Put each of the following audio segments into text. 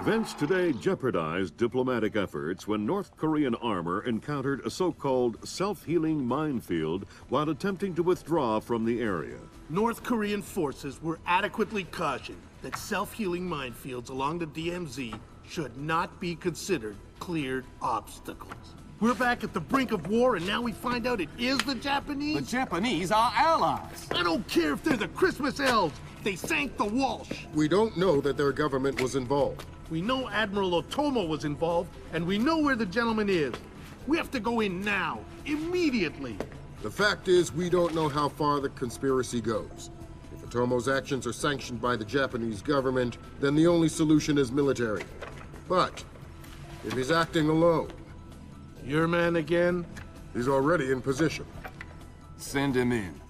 Events today jeopardized diplomatic efforts when North Korean armor encountered a so-called self-healing minefield while attempting to withdraw from the area. North Korean forces were adequately cautioned that self-healing minefields along the DMZ should not be considered cleared obstacles. We're back at the brink of war, and now we find out it is the Japanese? The Japanese are allies. I don't care if they're the Christmas elves. They sank the Walsh. We don't know that their government was involved. We know Admiral Otomo was involved, and we know where the gentleman is. We have to go in now, immediately. The fact is, we don't know how far the conspiracy goes. If Otomo's actions are sanctioned by the Japanese government, then the only solution is military. But if he's acting alone... Your man again? He's already in position. Send him in.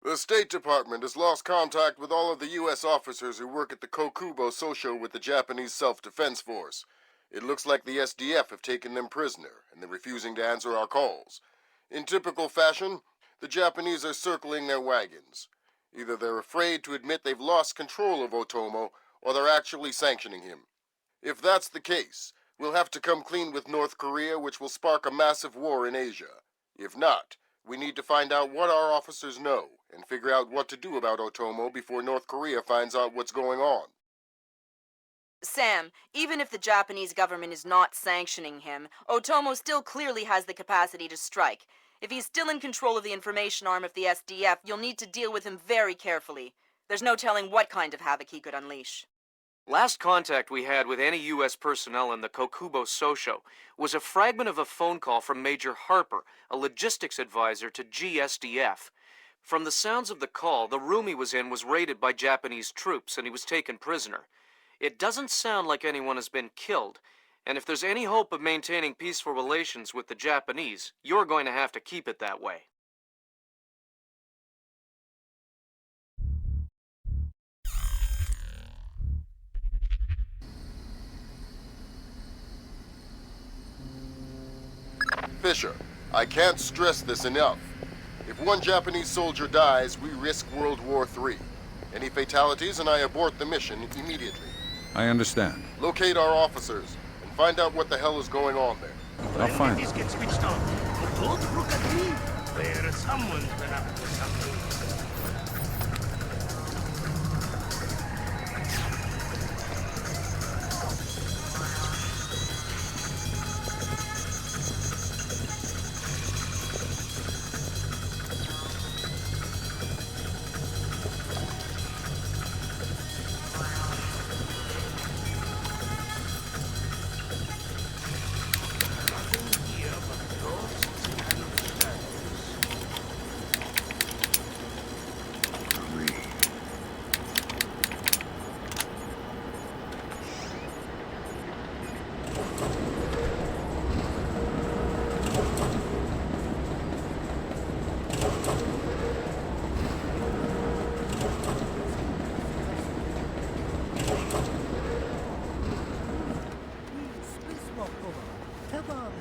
The State Department has lost contact with all of the U.S. officers who work at the Kokubo Sosho with the Japanese Self-Defense Force. It looks like the SDF have taken them prisoner, and they're refusing to answer our calls. In typical fashion, the Japanese are circling their wagons. Either they're afraid to admit they've lost control of Otomo, or they're actually sanctioning him. If that's the case, we'll have to come clean with North Korea, which will spark a massive war in Asia. If not, we need to find out what our officers know, and figure out what to do about Otomo before North Korea finds out what's going on. Sam, even if the Japanese government is not sanctioning him, Otomo still clearly has the capacity to strike. If he's still in control of the information arm of the SDF, you'll need to deal with him very carefully. There's no telling what kind of havoc he could unleash. Last contact we had with any U.S. personnel in the Kokubo Sosho was a fragment of a phone call from Major Harper, a logistics advisor to GSDF. From the sounds of the call, the room he was in was raided by Japanese troops and he was taken prisoner. It doesn't sound like anyone has been killed, and if there's any hope of maintaining peaceful relations with the Japanese, you're going to have to keep it that way. Fisher, I can't stress this enough. If one Japanese soldier dies, we risk World War III. Any fatalities and I abort the mission immediately. I understand. Locate our officers and find out what the hell is going on there. I'll find This it. gets switched on. Don't look at me. There's someone's been up to something.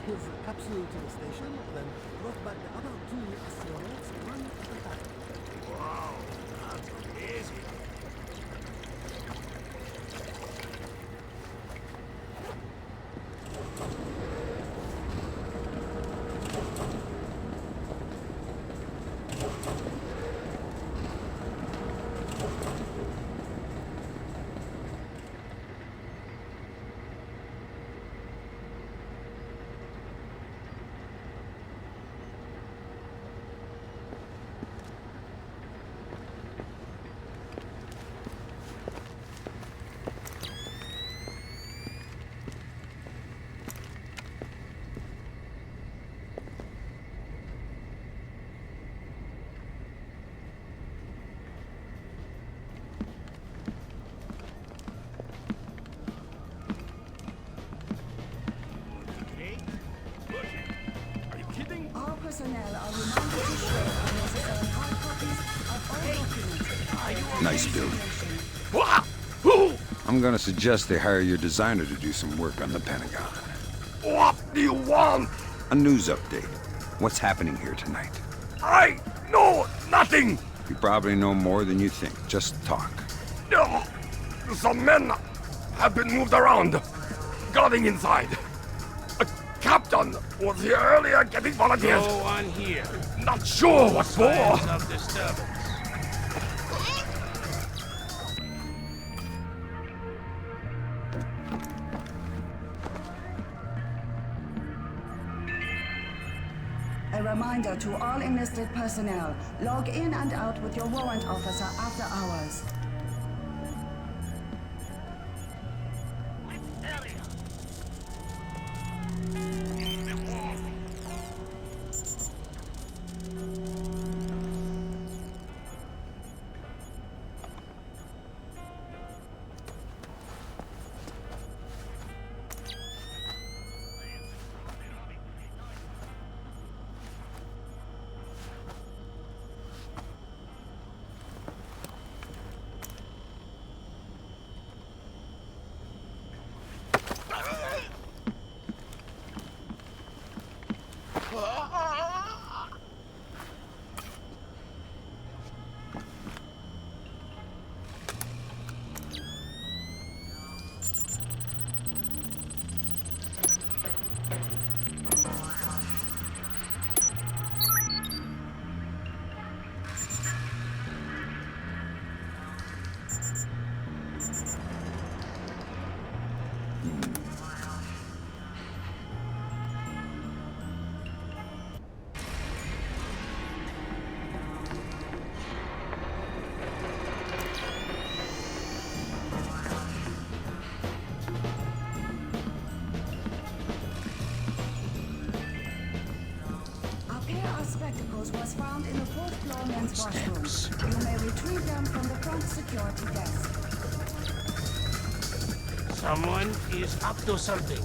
His capsule to the station, then brought back the other two astronauts one at a time. Wow, that's amazing. Personnel are reminded to share unnecessary hard copies of all documents. Nice building. I'm gonna suggest they hire your designer to do some work on the Pentagon. What do you want? A news update. What's happening here tonight? I know nothing. You probably know more than you think. Just talk. No, the men have been moved around. Guarding inside. A captain was here earlier getting volunteers. Go on here. Not sure what for. Signs of disturbance. A reminder to all enlisted personnel, log in and out with your warrant officer after hours. Spectacles was found in the fourth floor men's washroom. You may retrieve them from the front security desk. Someone is up to something.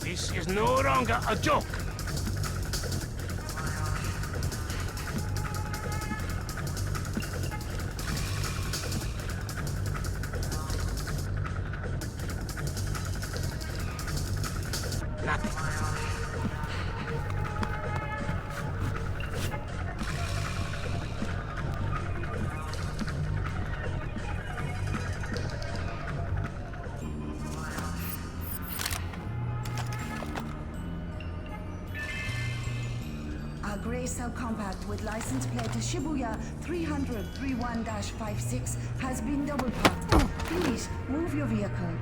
This is no longer a joke. Nothing. Gray subcompact with license plate Shibuya 300-31-56 has been double parked. Please move your vehicle.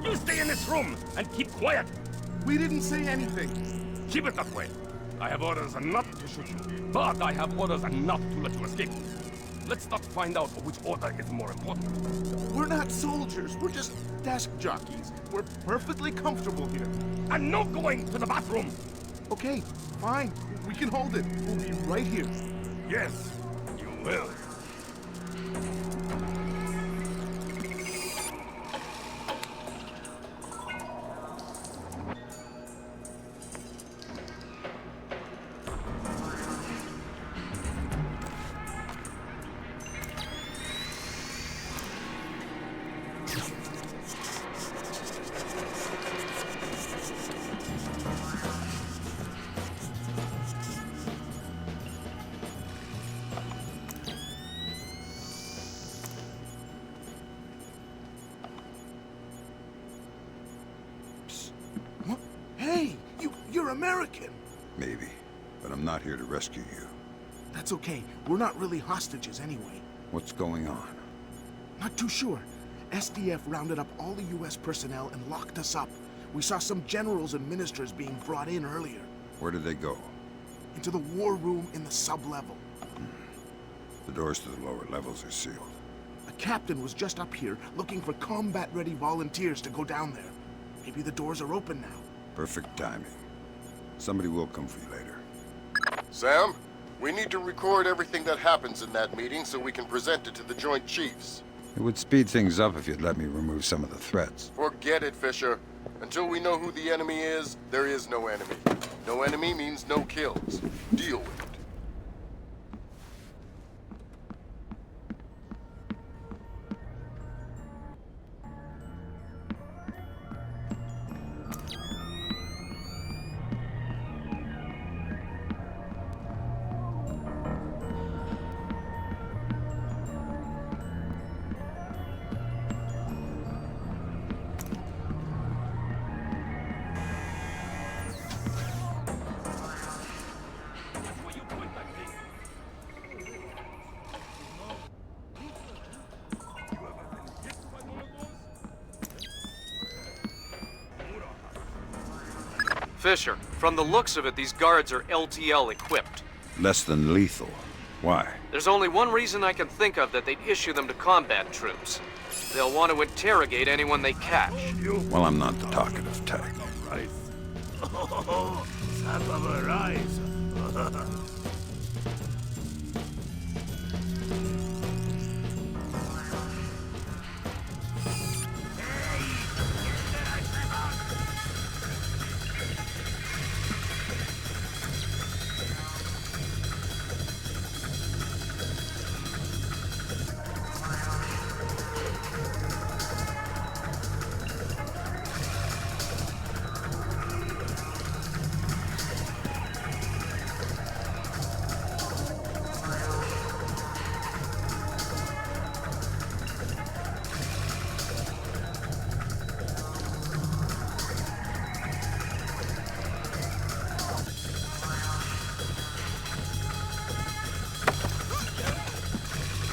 You stay in this room and keep quiet. We didn't say anything. Keep it that way. I have orders not to shoot you, but I have orders not to let you escape. Let's not find out which order is more important. We're not soldiers. We're just desk jockeys. We're perfectly comfortable here. And no going to the bathroom. Okay, fine. We can hold it. We'll be right here. Yes, you will. Hey, you're American. Maybe, but I'm not here to rescue you. That's okay. We're not really hostages anyway. What's going on? Not too sure. SDF rounded up all the U.S. personnel and locked us up. We saw some generals and ministers being brought in earlier. Where did they go? Into the war room in the sub-level. The doors to the lower levels are sealed. A captain was just up here looking for combat-ready volunteers to go down there. Maybe the doors are open now. Perfect timing. Somebody will come for you later. Sam, we need to record everything that happens in that meeting so we can present it to the Joint Chiefs. It would speed things up if you'd let me remove some of the threats. Forget it, Fisher. Until we know who the enemy is, there is no enemy. No enemy means no kills. Deal with it. Fisher, from the looks of it, these guards are LTL equipped. Less than lethal. Why? There's only one reason I can think of that they'd issue them to combat troops. They'll want to interrogate anyone they catch. Well, I'm not the talkative type. Rice. Oh, sack of a rice.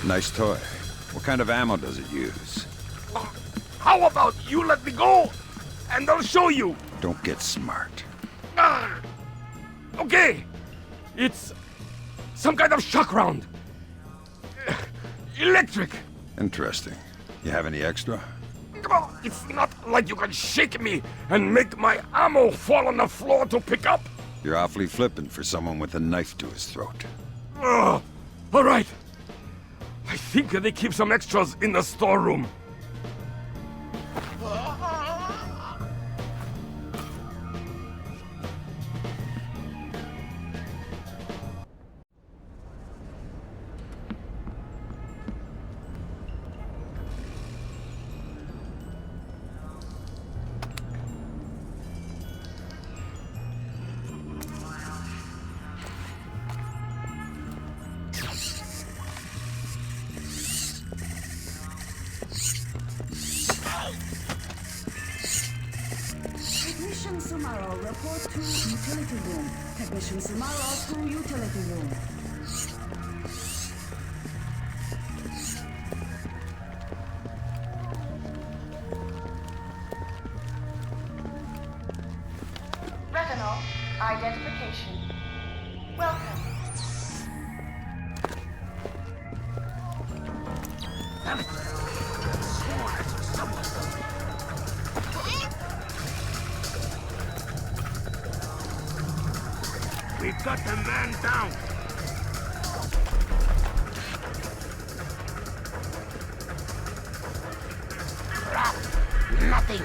Nice toy. What kind of ammo does it use? How about you let me go, and I'll show you? Don't get smart. Ah, okay. It's some kind of shock round. Electric. Interesting. You have any extra? It's not like you can shake me and make my ammo fall on the floor to pick up. You're awfully flippant for someone with a knife to his throat. All right. I think they keep some extras in the storeroom. Technician Sumaro, report to utility room. Technician Sumaro to utility room. Retinal identification. Welcome. Damn it! Swore I saw someone. We've got the man down. Crap! Nothing.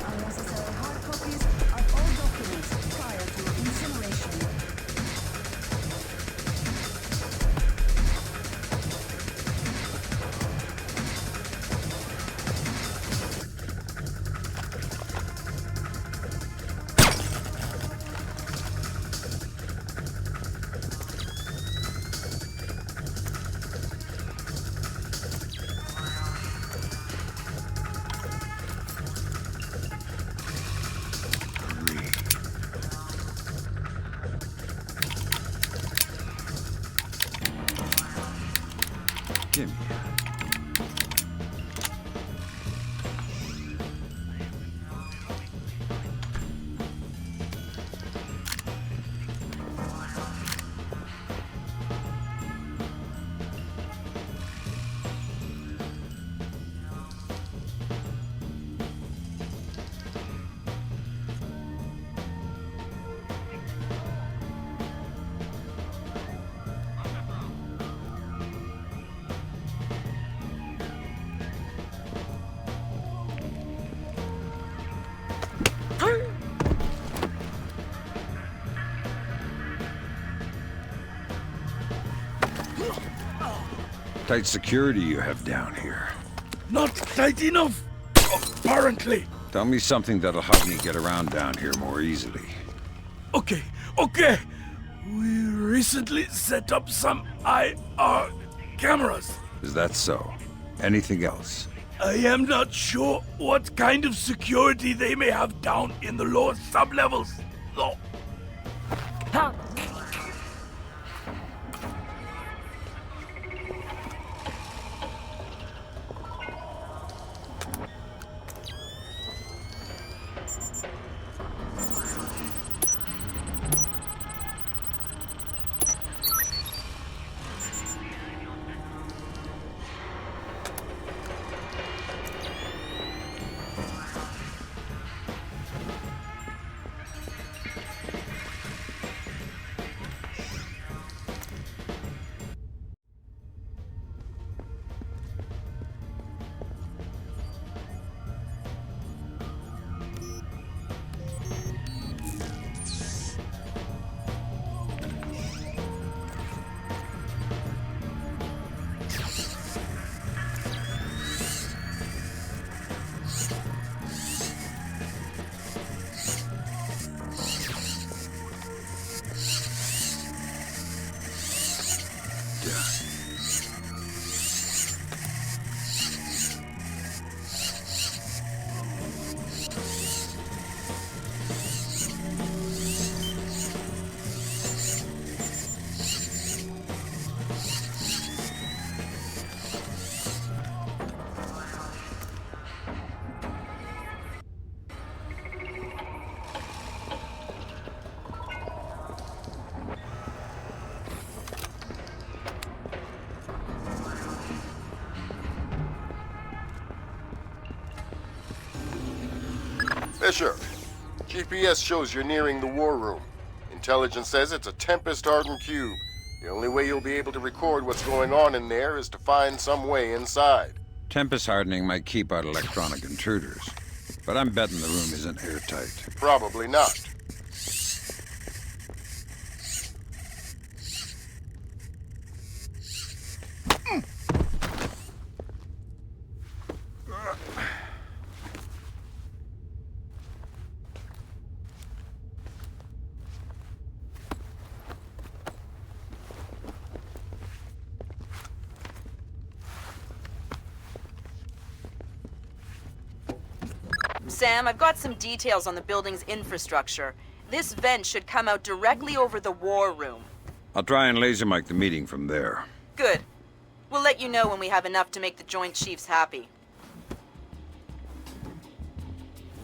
Unnecessary hard copies of all documents prior to incineration. Give me. Tight security you have down here. Not tight enough, apparently. Tell me something that'll help me get around down here more easily. Okay. We recently set up some IR cameras. Is that so? Anything else? I am not sure what kind of security they may have down in the lower sublevels, though. Fisher, GPS shows you're nearing the war room. Intelligence says it's a Tempest-hardened cube. The only way you'll be able to record what's going on in there is to find some way inside. Tempest hardening might keep out electronic intruders, but I'm betting the room isn't airtight. Probably not. Sam, I've got some details on the building's infrastructure. This vent should come out directly over the war room. I'll try and laser mic the meeting from there. Good. We'll let you know when we have enough to make the Joint Chiefs happy.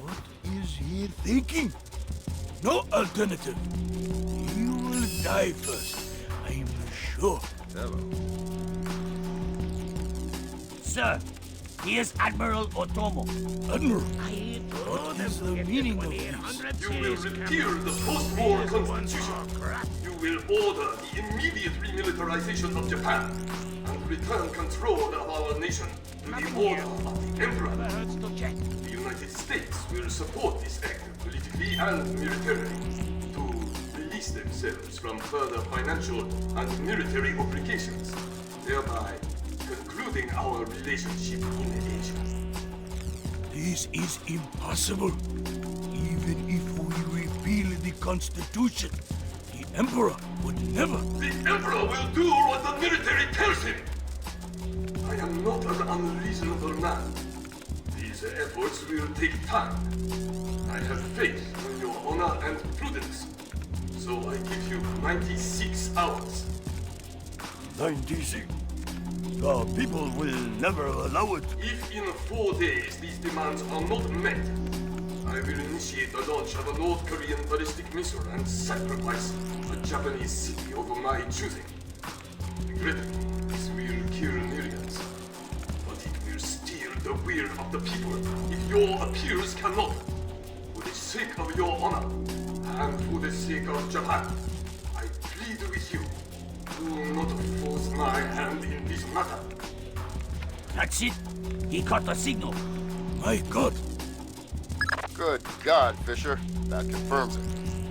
What is he thinking? No alternative. He will die first, I'm sure. Hello. Sir, here's Admiral Otomo. Admiral? What is the meaning of this? You will repeal the post-war constitution. You will order the immediate remilitarization of Japan and return control of our nation to the order of the Emperor. The United States will support this act politically and militarily to release themselves from further financial and military obligations, thereby concluding our relationship in Asia. This is impossible. Even if we repeal the Constitution, the Emperor would never... The Emperor will do what the military tells him! I am not an unreasonable man. These efforts will take time. I have faith in your honor and prudence. So I give you 96 hours. 96? The people will never allow it. If in 4 days these demands are not met, I will initiate the launch of a North Korean ballistic missile and sacrifice a Japanese city of my choosing. Regrettably, this will kill millions, but it will steal the will of the people if your appeals cannot. For the sake of your honor, and for the sake of Japan, I plead with you. Do not force my hand in this matter. That's it. He caught the signal. My God. Good God, Fisher. That confirms it.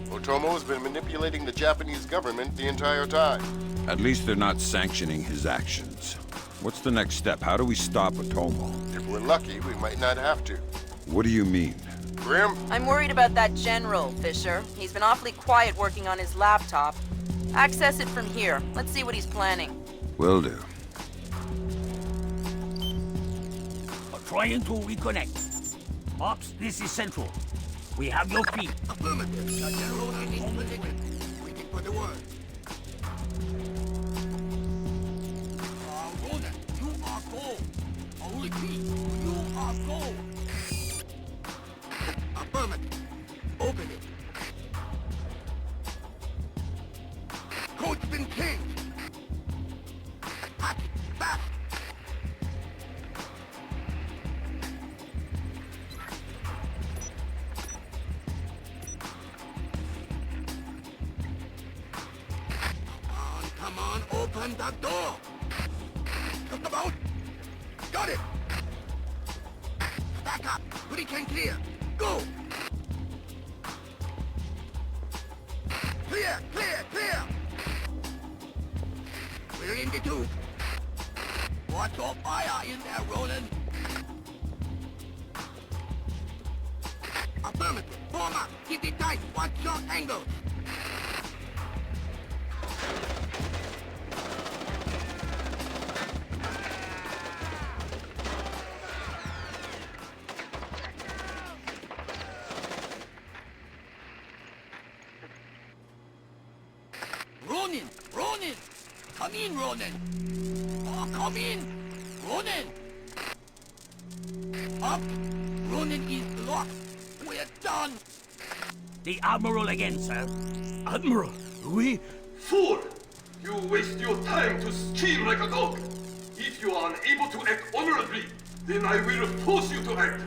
Otomo has been manipulating the Japanese government the entire time. At least they're not sanctioning his actions. What's the next step? How do we stop Otomo? If we're lucky, we might not have to. What do you mean? Grim? I'm worried about that general, Fisher. He's been awfully quiet working on his laptop. Access it from here. Let's see what he's planning. Will do. Trying to reconnect. Ops, this is Central. We have your feed. Affirmative. The general is in position. Waiting for the word. Ronan, you are gold. I repeat, you are gold. Affirmative. Open it. Code's been changed. Hack it back. Come on, open the door. Just about. Got it. Back up. Hurricane clear. Go. Clear, clear, clear. We're in the tube. Watch your fire in there, Roland. Affirmative. Form up. Keep it tight. Watch your angles. Ronin! Ronin! Come in, Ronin! Oh, come in! Ronin! Up! Ronin is locked! We're done! The Admiral again, sir. Admiral, we... Fool! You waste your time to scheme like a dog. If you are unable to act honorably, then I will force you to act.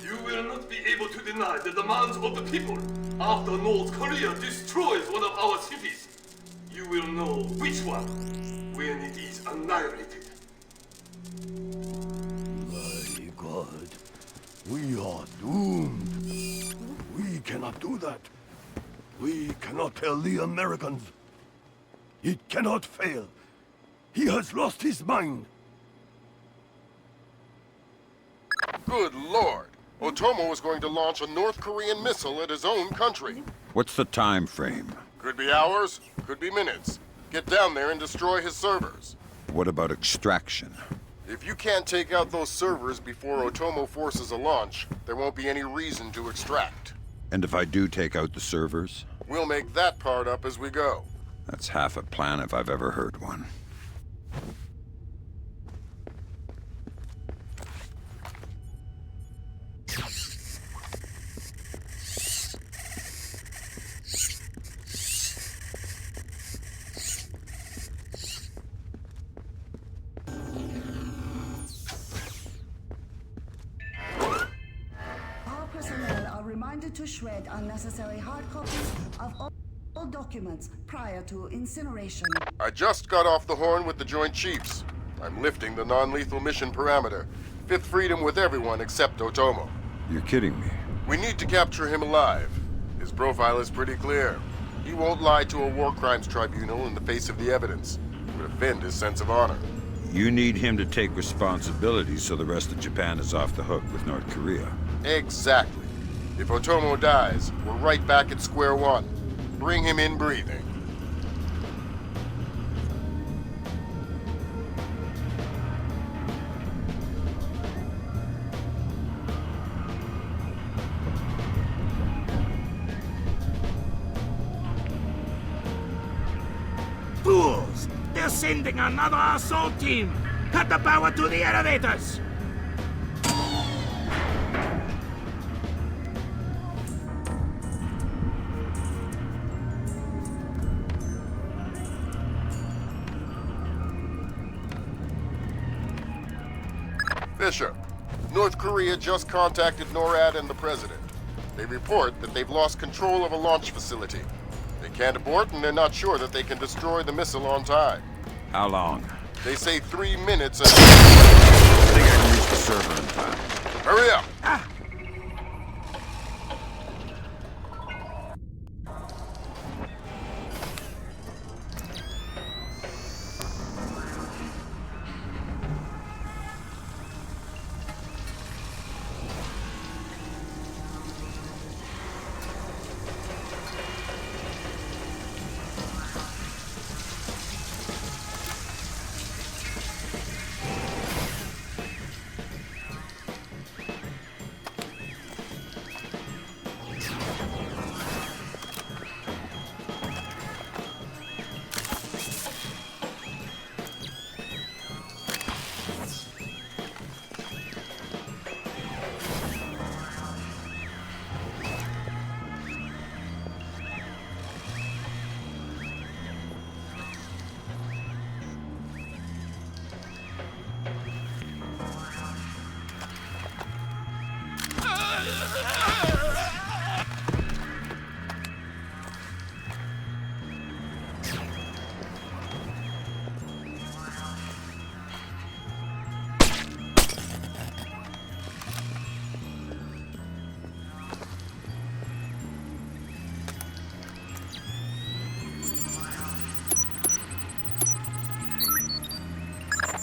You will not be able able to deny the demands of the people after North Korea destroys one of our cities. You will know which one when it is annihilated. My God. We are doomed. We cannot do that. We cannot tell the Americans. It cannot fail. He has lost his mind. Good Lord. Otomo is going to launch a North Korean missile at his own country. What's the time frame? Could be hours, could be minutes. Get down there and destroy his servers. What about extraction? If you can't take out those servers before Otomo forces a launch, there won't be any reason to extract. And if I do take out the servers? We'll make that part up as we go. That's half a plan if I've ever heard one. Reminded to shred unnecessary hard copies of all documents prior to incineration. I just got off the horn with the Joint Chiefs. I'm lifting the non-lethal mission parameter. Fifth freedom with everyone except Otomo. You're kidding me. We need to capture him alive. His profile is pretty clear. He won't lie to a war crimes tribunal in the face of the evidence. It would offend his sense of honor. You need him to take responsibility so the rest of Japan is off the hook with North Korea. Exactly. If Otomo dies, we're right back at square one. Bring him in breathing. Fools! They're sending another assault team! Cut the power to the elevators! Fisher, North Korea just contacted NORAD and the President. They report that they've lost control of a launch facility. They can't abort and they're not sure that they can destroy the missile on time. How long? They say 3 minutes and... I think I can reach the server in time. Hurry up!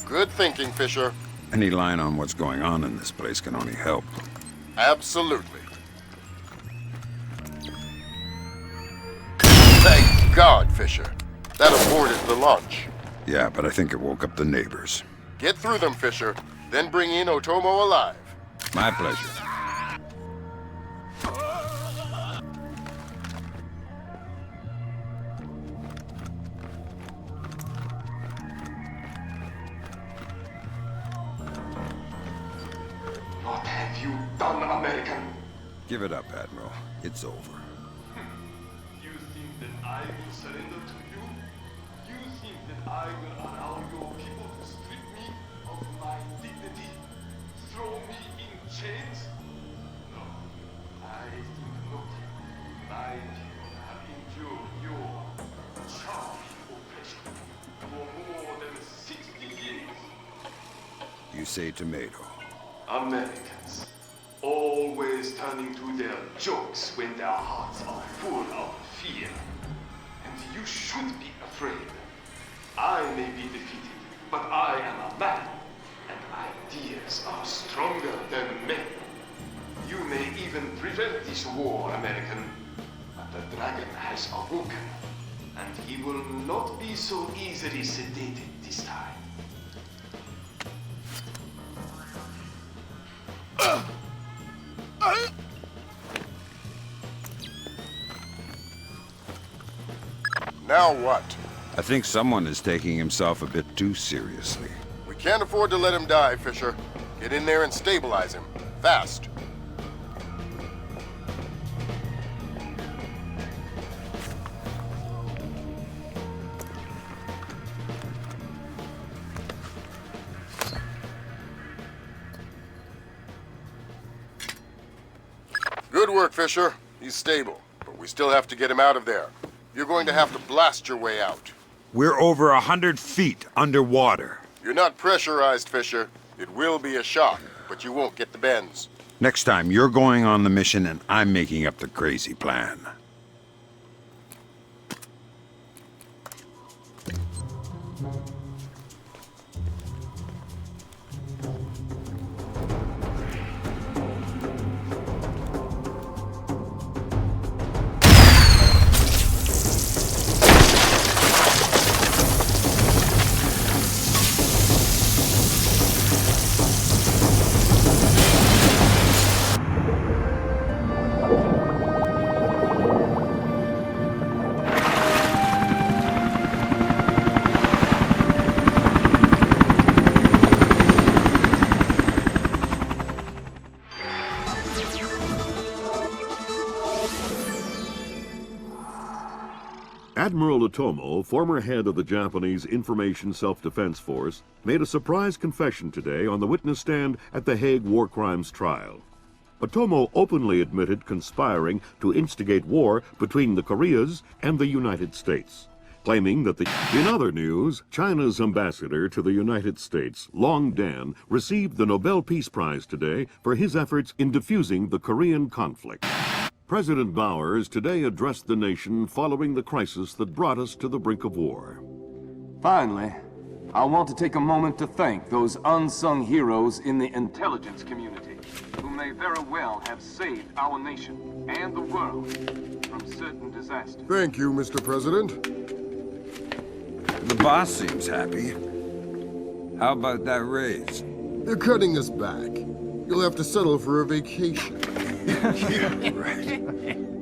Good thinking, Fisher. Any line on what's going on in this place can only help. Absolutely. Thank God, Fisher. That aborted the launch. Yeah, but I think it woke up the neighbors. Get through them, Fisher. Then bring in Otomo alive. My pleasure. What have you done, American? Give it up, Admiral. It's over. You think that I will surrender to you? You think that I will allow your people to strip me of my dignity? Throw me in chains? No. have endured your charming oppression for more than 60 years. You say tomato. Americans, always turning to their jokes when their hearts are full of fear. And you should be afraid. I may be defeated, but I am a man, and ideas are stronger than men. You may even prevent this war, American, but the dragon has awoken, and he will not be so easily sedated this time. Now what? I think someone is taking himself a bit too seriously. We can't afford to let him die, Fisher. Get in there and stabilize him. Fast. Good work, Fisher. He's stable, but we still have to get him out of there. You're going to have to blast your way out. We're over 100 feet underwater. You're not pressurized, Fisher. It will be a shock, but you won't get the bends. Next time, you're going on the mission and I'm making up the crazy plan. Admiral Otomo, former head of the Japanese Information Self-Defense Force, made a surprise confession today on the witness stand at the Hague War Crimes trial. Otomo openly admitted conspiring to instigate war between the Koreas and the United States, claiming that In other news, China's ambassador to the United States, Long Dan, received the Nobel Peace Prize today for his efforts in defusing the Korean conflict. President Bowers today addressed the nation following the crisis that brought us to the brink of war. Finally, I want to take a moment to thank those unsung heroes in the intelligence community who may very well have saved our nation and the world from certain disasters. Thank you, Mr. President. The boss seems happy. How about that raise? They're cutting us back. You'll have to settle for a vacation. Yeah, right.